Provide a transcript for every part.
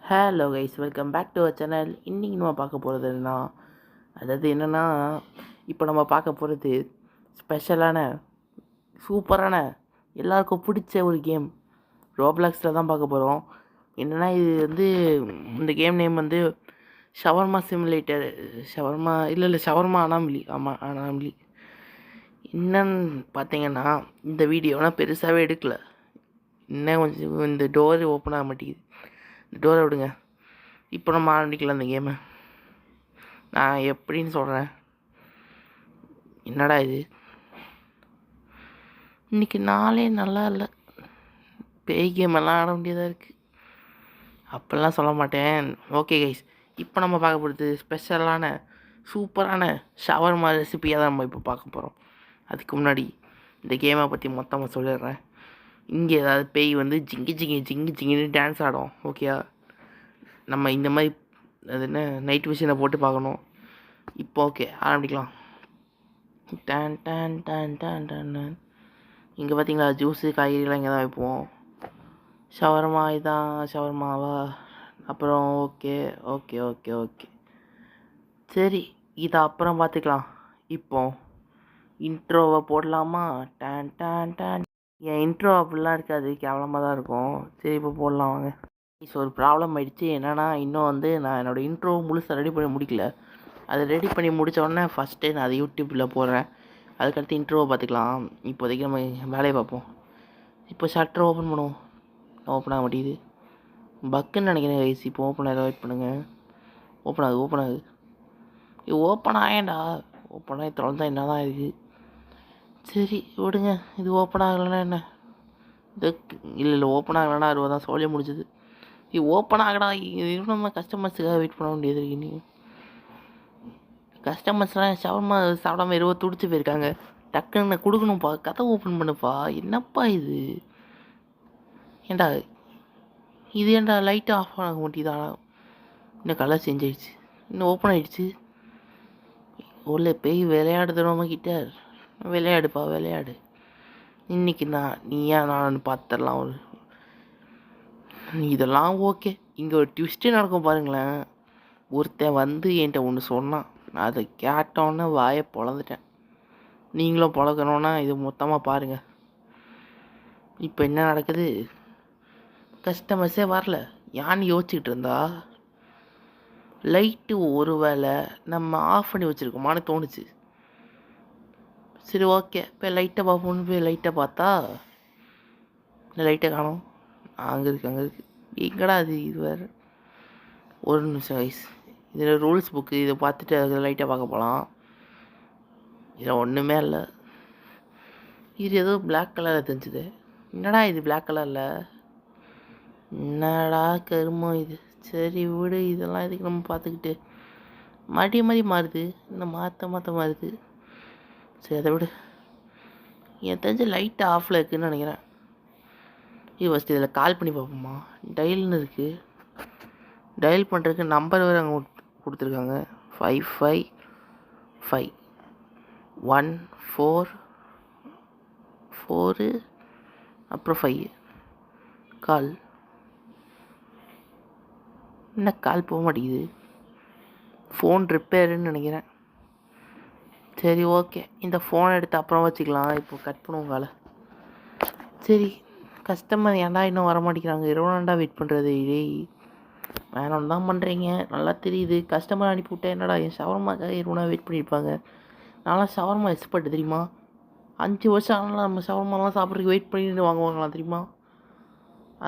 Hello guys, welcome back to our channel. இன்றைக்கி நம்ம பார்க்க போகிறது என்னென்னா இப்போ நம்ம பார்க்க போகிறது ஸ்பெஷலான சூப்பரான எல்லாருக்கும் பிடிச்ச ஒரு கேம் ரோப்ளாக்ஸில் தான் பார்க்க போகிறோம். என்னென்னா இது இந்த game name shawarma simulator. Shawarma anomaly. ஆமாம், அனாமலி. என்னன்னு பார்த்தீங்கன்னா, இந்த வீடியோனா பெருசாகவே எடுக்கலை. இன்னும் கொஞ்சம் இந்த டோர் ஓப்பன் ஆக மாட்டேங்குது. டோரை விடுங்க. இப்போ நம்ம ஆரம்பிக்கலாம் இந்த கேமை. நான் எப்படின்னு சொல்கிறேன். என்னடா இது, இன்றைக்கி நாளே நல்லா இல்லை. பேய் கேம் எல்லாம் ஆட வேண்டியதாக இருக்குது. அப்படிலாம் சொல்ல மாட்டேன். ஓகே கைஸ், இப்போ நம்ம பார்க்க போகிறது ஸ்பெஷலான சூப்பரான ஷவர்மா ரெசிபியாக தான் நம்ம இப்போ பார்க்க போகிறோம். அதுக்கு முன்னாடி இந்த கேமை பற்றி மொத்தமாக சொல்லிடுறேன். இங்கே ஏதாவது பேய் ஜிங்கி ஜிங்கி ஜிங்கி ஜிங்கின்னு டான்ஸ் ஆடும். ஓகேயா? நம்ம இந்த மாதிரி அது என்ன நைட் விஷனை போட்டு பார்க்கணும். இப்போ ஓகே, ஆரம்பிக்கலாம். டான் டான் டான் டான் டான். இங்கே பார்த்தீங்களா, ஜூஸு காய்கறிலாம் இங்கே தான் வைப்போம். ஷவர்மா இதான் ஷவர்மாவா? அப்புறம் ஓகே ஓகே ஓகே ஓகே சரி, இதை அப்புறம் பார்த்துக்கலாம். இப்போ இன்ட்ரோவை போடலாமா? டான் டான் டான். என் இன்ட்ரோ அப்படிலாம் இருக்காது, கேவலமாக தான் இருக்கும். சரி, இப்போ போடலாம் வாங்க. ஒரு ப்ராப்ளம் ஆகிடுச்சு. என்னென்னா, இன்னும் நான் என்னோடய இன்ட்ரோ முழுசாக ரெடி பண்ணி முடிக்கல. அதை ரெடி பண்ணி முடித்த உடனே ஃபஸ்ட்டே நான் அதை யூடியூப்பில் போடுறேன். அதுக்கடுத்து இன்ட்ரோவை பார்த்துக்கலாம். இப்போதைக்கு நம்ம வேலையை பார்ப்போம். இப்போ ஷட்டர் ஓப்பன் பண்ணுவோம். ஓப்பன் ஆக மாட்டேங்குது. பக்குன்னு நினைக்கிறேன் கைஸ். இப்போ ஓப்பன் ஆகிட வெயிட் பண்ணுங்கள். ஓப்பன் ஆகுது. இது ஓப்பன் ஆகேண்டா. ஓப்பன் ஆகி திறந்தா என்ன தான் இருக்குது. சரி விடுங்க. இது ஓப்பன் ஆகலைன்னா என்ன? இது இல்லை ஓப்பன் ஆகலைன்னா 60 தான் சொல்ல முடிஞ்சது. இது ஓப்பன் ஆகடா. இது நம்ம கஸ்டமர்ஸுக்காக வெயிட் பண்ண வேண்டியது இருக்கு. நீ கஸ்டமர்ஸ்லாம் ஷவர்மா சாப்பிடாம 20 துடிச்சு போயிருக்காங்க. டக்குன்னு கொடுக்கணும்ப்பா. கதை ஓப்பன் பண்ணுப்பா. என்னப்பா இது? ஏண்டா இது ஏண்டா லைட்டு ஆஃப் ஆக மாட்டேதா? இன்னும் கலர் சேஞ்ச் ஆகிடுச்சு. இன்னும் ஓப்பன் ஆகிடுச்சு. உள்ள போய் விளையாடுது நம்ம கிட்ட. விளையாடுப்பா, விளையாடு. இன்னைக்கு நீயா நான் பார்த்துடலாம். இதெல்லாம் ஓகே. இங்கே ஒரு ட்விஸ்ட்டு நடக்கும் பாருங்களேன். ஒருத்தன் என்கிட்ட ஒன்று சொன்னான். நான் அதை கேட்டோன்னே வாயை பொழந்துட்டேன். நீங்களும் பொழக்கணுன்னா இது மொத்தமாக பாருங்கள். இப்போ என்ன நடக்குது? கஸ்டமர்ஸே வரல. யான்னு யோசிச்சுக்கிட்டு இருந்தா லைட்டு ஒரு வேளை நம்ம ஆஃப் பண்ணி வச்சுருக்கோமான்னு தோணுச்சு. சரி ஓகே, இப்போ லைட்டை பார்ப்போம்னு போய் லைட்டை பார்த்தா இந்த லைட்டை காணோம். அங்கே இருக்குது. எங்கடா இது வேறு. ஒரு நிமிஷம் கைஸ். இதில் ரூல்ஸ் புக்கு இதை பார்த்துட்டு அதில் லைட்டாக பார்க்க போகலாம். இதில் ஒன்றுமே இல்லை. இது ஏதோ பிளாக் கலரில் தெரிஞ்சுது. என்னடா இது பிளாக் கலரில்? என்னடா கருமம் இது? சரி விடு, இதெல்லாம் இதுக்கு நம்ம பார்த்துக்கிட்டு மாதிரி மாறுது. இன்னும் மாற்ற மாறுது. சரி அதை விடு. என் தெரிஞ்ச லைட்டு ஆஃபில் இருக்குதுன்னு நினைக்கிறேன். இது ஃபஸ்ட்டு இதில் கால் பண்ணி பார்ப்போம்மா. டயல்னு இருக்குது. டயல் பண்ணுறதுக்கு நம்பர் வேறு அங்கே கொடுத்துருக்காங்க. 55514 அப்புறம் 5 கால். என்ன கால் போக மாட்டேங்குது? ஃபோன் ரிப்பேருன்னு நினைக்கிறேன். சரி ஓகே, இந்த ஃபோனை எடுத்து அப்புறம் வச்சுக்கலாம். இப்போ கட் பண்ணுவோம் காலை. சரி, கஸ்டமர் ஏன்டா இன்னும் வர மாட்டேங்கிறாங்க? 20 நாண்டா வெயிட் பண்ணுறது. இதே வேணும் தான் பண்ணுறீங்க, நல்லா தெரியுது. கஸ்டமர் அனுப்பிவிட்டேன். என்னடா என் ஷவர்மாக்காக 20 நாள் வெயிட் பண்ணியிருப்பாங்க. நான்லாம் ஷவர்மா எக்ஸ்பர்ட் தெரியுமா? 5 வருஷம் ஆனாலும் நம்ம ஷவர்மாலாம் சாப்பிட்றதுக்கு வெயிட் பண்ணிட்டு வாங்குவாங்களாம் தெரியுமா?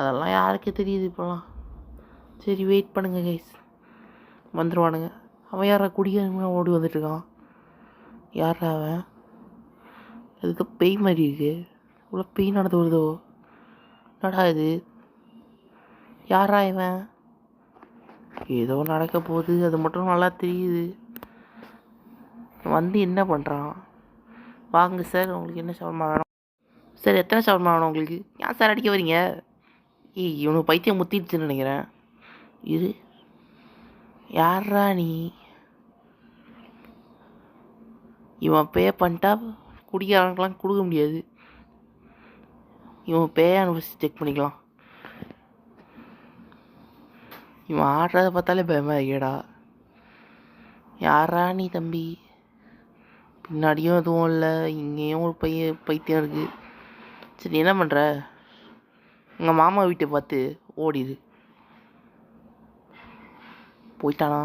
அதெல்லாம் யாருக்கு தெரியுது இப்போலாம். சரி வெயிட் பண்ணுங்கள் கைஸ், வந்துடுவானுங்க. அவன் யாரா குடிக்க ஓடி வந்துட்டுருக்கான்? யாரா அவன்? அதுக்கு பேய் மாதிரி இருக்கு. இவ்வளோ பேய் நடந்து வருதோ? என்னடா இது? யாரா இவன்? ஏதோ நடக்க போகுது, அது மட்டும் நல்லா தெரியுது. என்ன பண்ணுறான்? வாங்க சார், உங்களுக்கு என்ன ஷவர்மா வேணும்? சார் எத்தனை ஷவர்மா வேணும் உங்களுக்கு? ஏன் சார் அடிக்க வரீங்க? இவனுக்கு பைத்தியம் முத்திடுச்சுன்னு நினைக்கிறேன். இது யாரா நீ? இவன் பே பண்ணிட்டா குடிக்காரங்களுக்கெல்லாம் கொடுக்க முடியாது. இவன் பேயான்னு ஃபஸ்ட்டு செக் பண்ணிக்கலாம். இவன் ஆடுறத பார்த்தாலே பயமாக இருக்கேடா. யாரா நீ தம்பி? பின்னாடியும் எதுவும் இல்லை, இங்கேயும் ஒரு பைத்தியம் இருக்குது. சரி என்ன பண்ணுற? உங்கள் மாமா வீட்டை பார்த்து ஓடிடு. போயிட்டானா?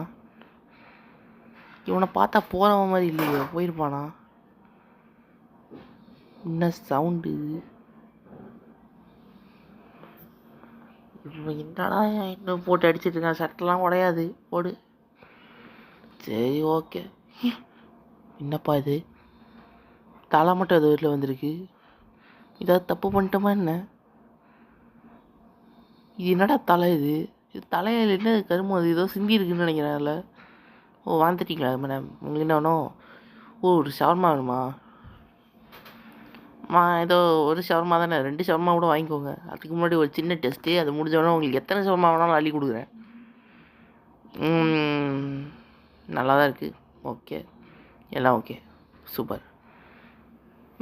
இவனை பார்த்தா போகிறவன் மாதிரி இல்லையே, போயிருப்பானா? என்ன சவுண்டு? என்னடா இன்னும் போட்டு அடிச்சிட்டு இருக்கான், சட்டெல்லாம் உடையாது, ஓடு. சரி ஓகே. என்னப்பா இது? தலை மட்டும் அது வீட்டில் வந்திருக்கு. ஏதாவது தப்பு பண்ணிட்டோமா என்ன? இது என்னடா தலை? இது தலையில் என்ன கருமம்? அது ஏதோ சிந்தி இருக்குன்னு நினைக்கிறேன்ல. ஓ வாழ்ந்துட்டீங்களா மேடம்? உங்களுக்கு என்ன வேணும்? ஓ ஒரு ஷவர்மா வேணுமா? ஏதோ ஒரு ஷவர்மா தானே, 2 ஷவர்மா கூட வாங்கிக்கோங்க. அதுக்கு முன்னாடி ஒரு சின்ன டெஸ்ட்டு, அது முடிஞ்சோடனே உங்களுக்கு எத்தனை ஷவர்மா வேணாலும் அள்ளி கொடுக்குறேன். நல்லா தான் இருக்குது. ஓகே, எல்லாம் ஓகே, சூப்பர்.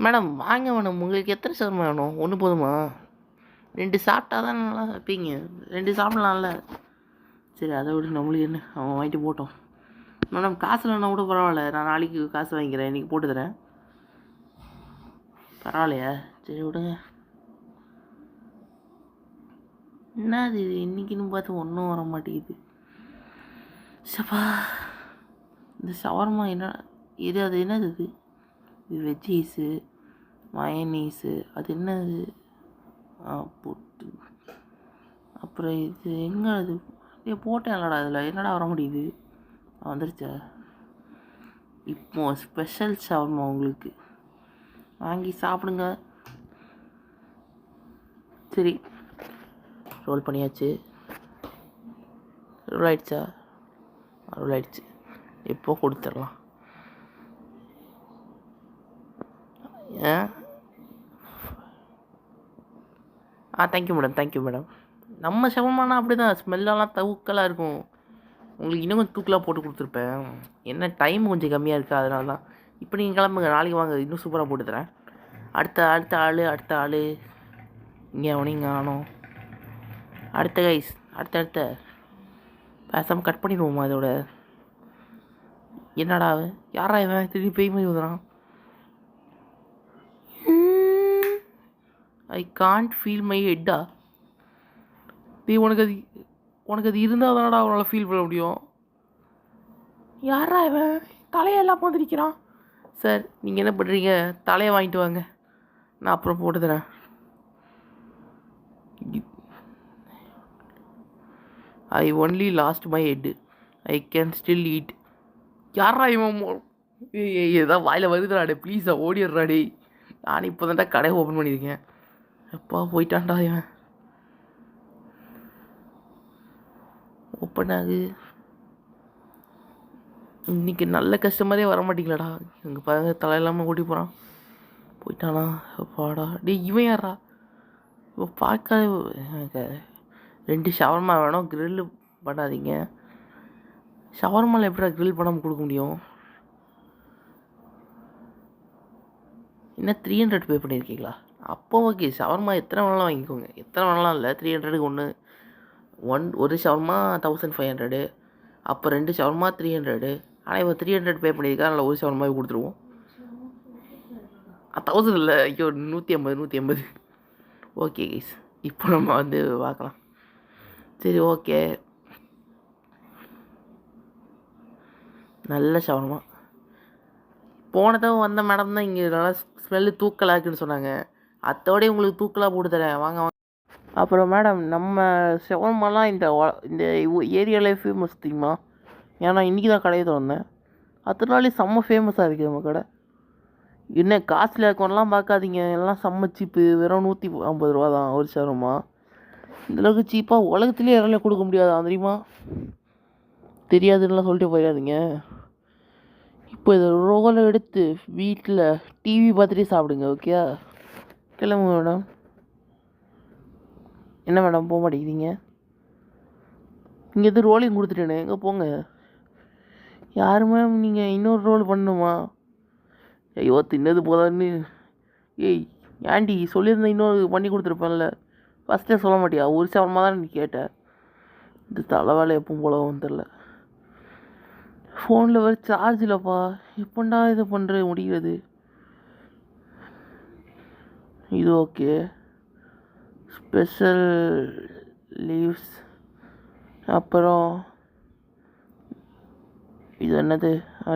மேடம் வாங்க மேடம், உங்களுக்கு எத்தனை ஷவர்மா வேணும்? 1 போதுமா? 2 சாப்பிட்டா தான் நல்லா வைப்பீங்க, 2 சாப்பிட்லாம்ல. சரி அதை விட நம்மளுக்கு என்ன, அவன் வாங்கிட்டு போட்டோம். மேடம் காசு இல்லைன்னா கூட பரவாயில்ல, நான் நாளைக்கு காசு வாங்கிக்கிறேன், இன்றைக்கி போட்டு தரேன். பரவாயில்லையா? சரி விடுங்க. என்னது இது இன்றைக்கின்னு பார்த்து ஒன்றும் வர மாட்டேங்குது. சப்பா, இந்த ஷவர்மா என்ன இது? அது என்னது இது? இது வெஜ்ஜீஸு, மயனீஸு, அது என்னது? போட்டு அப்புறம் இது எங்கே? அது போட்டேன் இல்லடா, அதில் என்னடா வர முடியுது? வந்துருச்சா? இப்போ ஸ்பெஷல் ஷவர்மா உங்களுக்கு, வாங்கி சாப்பிடுங்க. சரி ரோல் பண்ணியாச்சு. ரோல் ஆயிடுச்சா? ரோல் ஆயிடுச்சு. எப்போ கொடுத்துடலாம். Thank you madam, thank you madam. நம்ம ஷவர்மானா அப்படி தான், ஸ்மெல்லெல்லாம் தூக்கலாக இருக்கும். உங்களுக்கு இன்னும் கொஞ்சம் தூக்கலாக போட்டு கொடுத்துருப்பேன். என்ன டைம் கொஞ்சம் கம்மியாக இருக்கா, அதனால தான். இப்போ நீங்கள் கிளம்புங்க, நாளைக்கு வாங்க, இன்னும் சூப்பராக போட்டு தரேன். அடுத்த ஆள் இங்கே அவனையும் காணோம். அடுத்த கைஸ், அடுத்த பேசாமல் கட் பண்ணிடுவோமா இதோட? என்னடா யாரா இவன் திரும்பி பேய் மாதிரி வந்துடான்? ஐ கான்ட் ஃபீல் மை ஹெட்டா? உனக்கு அது இருந்தால் தானடா அவனால் ஃபீல் பண்ண முடியும். யாரா இவன் தலையெல்லாம் வந்துருக்கிறான்? சார் நீங்கள் என்ன பண்ணுறீங்க? தலையை வாங்கிட்டு வாங்க, நான் அப்புறம் போட்டு தரேன். I only last my head, I can still eat. யாரா இவன்? ஏதாவது வாயில் வருதுடாடே, ப்ளீஸா ஓடிடுறாடே. நான் இப்போ தான்டா கடையை ஓப்பன் பண்ணியிருக்கேன். எப்பா போயிட்டான்டா இவன். ஓப்பன் ஆகு. இன்றைக்கி நல்ல கஸ்டமரே வர மாட்டீங்களாடா. எங்கள் பாருங்க தலை இல்லாமல் ஓட்டி போகிறான். போயிட்டானா? அப்பாடா. இவன் யாரா? இப்போ பார்க்க 2 ஷவர்மா வேணும், க்ரில்லு பண்ணாதீங்க. ஷவர்மாவில் எப்படா க்ரில் பண்ணாமல் கொடுக்க முடியும்? என்ன 300 பே பண்ணியிருக்கீங்களா? அப்போ ஓகே, ஷவர்மா எத்தனை வேணாலும் வாங்கிக்கோங்க. எத்தனை வேணாலும் இல்லை, 300க்கு ஒரு ஷவர்மா 1500, அப்போ 2 ஷவர்மா 300. ஆனால் இப்போ 300 பே பண்ணியிருக்கா, அதில் ஒரு ஷவர்மாவே கொடுத்துருவோம். 1000 இல்லை, ஐயோ 150. ஓகே கைஸ், இப்போ நம்ம வந்து பார்க்கலாம். சரி ஓகே, நல்ல ஷவர்மா. போனதவ வந்த மேடம் தான் இங்கே நல்லா ஸ்மெல்லு தூக்கலாக இருக்குன்னு சொன்னாங்க. அத்தோடய உங்களுக்கு தூக்கலாக போட்டு தரேன், வாங்க. அப்புறம் மேடம் நம்ம ஷவர்மாலாம் இந்த ஏரியாவிலே ஃபேமஸ் தெரியுமா? ஏன்னா இன்றைக்கி தான் கடையை திறந்தேன், அதனாலே செம்ம ஃபேமஸாக இருக்குது நம்ம கடை. என்ன காஸ்ட்லி அக்கௌண்ட்லாம் பார்க்காதீங்க, எல்லாம் செம்ம சீப்பு. வெறும் 150 ரூபா தான் ஒரு ஷவர்மா. இந்தளவுக்கு சீப்பாக உலகத்துலேயே யாராலையும் கொடுக்க முடியாது தெரியுமா? தெரியாதுன்னெலாம் சொல்லிட்டு போயிடாதீங்க. இப்போ இதை ரோலை எடுத்து வீட்டில் டிவி பார்த்துட்டே சாப்பிடுங்க, ஓகே? கிளம்புங்க மேடம். என்ன மேடம் போக மாட்டேங்கிறீங்க? இங்கே எது ரோலையும் கொடுத்துட்டேனே, எங்கே போங்க? யார் மேம் நீங்கள் இன்னொரு ரோல் பண்ணணுமா? ஐயோ தின்னது போதான்னு. ஏய் ஆண்டி சொல்லியிருந்தேன், இன்னொரு பண்ணி கொடுத்துருப்பேன்ல. ஃபஸ்ட்டே சொல்ல மாட்டியா? ஒரு ஷவர்மா தான் நீ கேட்ட. இந்த தலைவேலை எப்பவும் போலவும் தெரில. ஃபோனில் வேறு சார்ஜ் இல்லைப்பா. எப்பண்டா இது பண்ணுறது முடிகிறது? இது ஓகே. ஸ்பெஷல் லீவ்ஸ், அப்புறம் இது என்னது,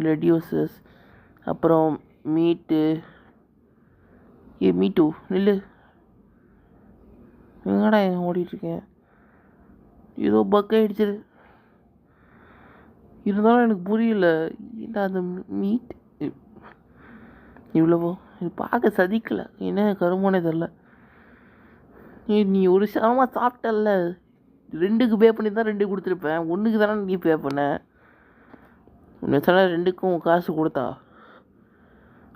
ரெடியூசஸ், அப்புறம் மீட்டு. மீட்டு நில்லு, எங்கடா ஓடிட்டுருக்கேன்? ஏதோ பக் ஆகிடுச்சு. இருந்தாலும் எனக்கு புரியல, ஏன்டா அந்த மீட் இவ்வளவோ இது பார்க்க சதிக்கலை. என்ன கருமானே தெரில. நீ ஒரு சமமாக சாப்பிட்டல்ல, 2க்கு பே பண்ணி தான் 2 கொடுத்துருப்பேன். 1க்கு தானே நீ பே பண்ண. உன்னை சொன்ன 2க்கும் காசு கொடுத்தா.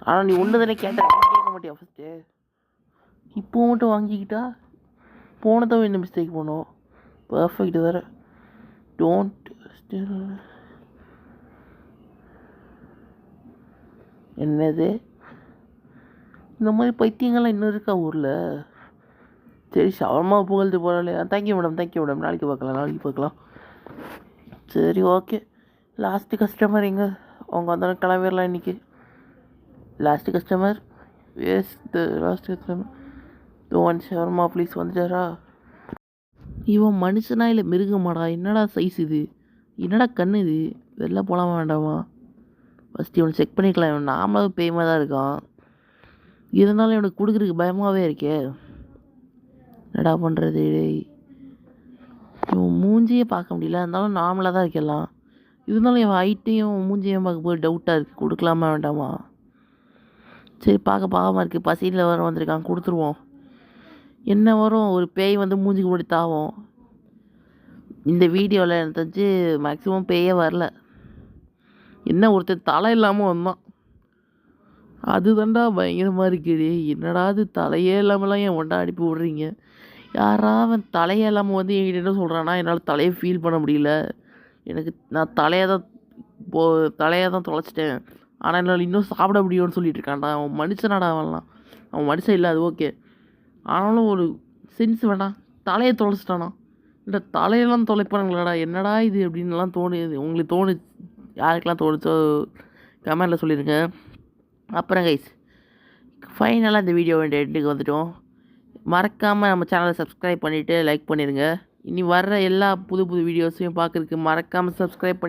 ஆனால் நீ 1 தானே கேட்ட, கேட்க மாட்டியா ஃபஸ்ட்டு? இப்போ மட்டும் வாங்கிக்கிட்டா? போனதான் என்ன மிஸ்டேக் பண்ணோம். பர்ஃபெக்ட் வேறு. டோன்ட் ஸ்டில் என்னது, இந்த மாதிரி பைத்தியங்கள்லாம் இன்னும் இருக்கா ஊரில்? சரி, ஷவர்மா புகழ்ந்து போகிறாளே. தேங்க்யூ மேடம், நாளைக்கு பார்க்கலாம். சரி, ஓகே. லாஸ்ட்டு கஸ்டமர் எங்கே? அவங்க வந்தாலும் கிளம்பிடலாம் இன்றைக்கி. Last customer, yes the last customer. One shawarma please. வந்துட்டாரா? இவன் மனுஷனா இல்லை மிருகமாடா? என்னடா சைஸ் இது? என்னடா கண்ணு இது? வெளில போகலாமா வேண்டாமா? ஃபஸ்ட்டு இவனை செக் பண்ணிக்கலாம். இவன் நாமளாவது பேயமாக தான் இருக்கான். இருந்தாலும் இவனுக்கு கொடுக்குறதுக்கு பயமாகவே இருக்கே. என்னடா பண்ணுறது? இவன் மூஞ்சியே பார்க்க முடியல. இருந்தாலும் நார்மலாக தான் இருக்கலாம். இருந்தாலும் இவன் ஹைட்டையும் மூஞ்சியும் பார்க்க போய் டவுட்டாக இருக்குது. கொடுக்கலாமா வேண்டாமா? சரி, பார்க்காம இருக்குது. பசியில் வர வந்திருக்கான், கொடுத்துருவோம். என்ன வரும், ஒரு பேய் வந்து மூஞ்சிக்கு போட்டு தாவும். இந்த வீடியோவில் எனக்கு தெரிஞ்சு மேக்ஸிமம் பேயே வரல. என்ன ஒருத்தர் தலை இல்லாமல் வந்தான், அதுதான்டா பயங்கரமாக இருக்குது. என்னடா அது தலையே இல்லாமலாம் என் ஒன்றா அனுப்பி விட்றீங்க? யாரா அவன் தலையே இல்லாமல் வந்து என்கிட்ட என்ன சொல்கிறான்னா, என்னால் தலையை ஃபீல் பண்ண முடியல. நான் தலையை தான் தொலைச்சிட்டேன். ஆனால் என்னால் இன்னும் சாப்பிட முடியும்னு சொல்லிட்டு இருக்கான்டா. அவன் மனுஷனாடா? அவன் மனுஷன் இல்லை, அது ஓகே. ஆனாலும் ஒரு சென்ஸ் வேண்டாம். தலையை தொலைச்சிட்டானா? இல்லை தலையெல்லாம் தொலைப்பானுங்களாடா? என்னடா இது அப்படின்லாம் தோணுது. உங்களுக்கு யாருக்கெல்லாம் தோணுச்சோ கமெண்டில் சொல்லிடுங்க. அப்புறம் கைஸ், ஃபைனலாக இந்த வீடியோ எண்டுக்கு வந்துட்டோம். மறக்காமல் நம்ம சேனலை சப்ஸ்கிரைப் பண்ணிவிட்டு லைக் பண்ணிடுங்க. இனி வர்ற எல்லா புது வீடியோஸையும் பார்க்குறதுக்கு மறக்காமல் சப்ஸ்கிரைப் பண்ணி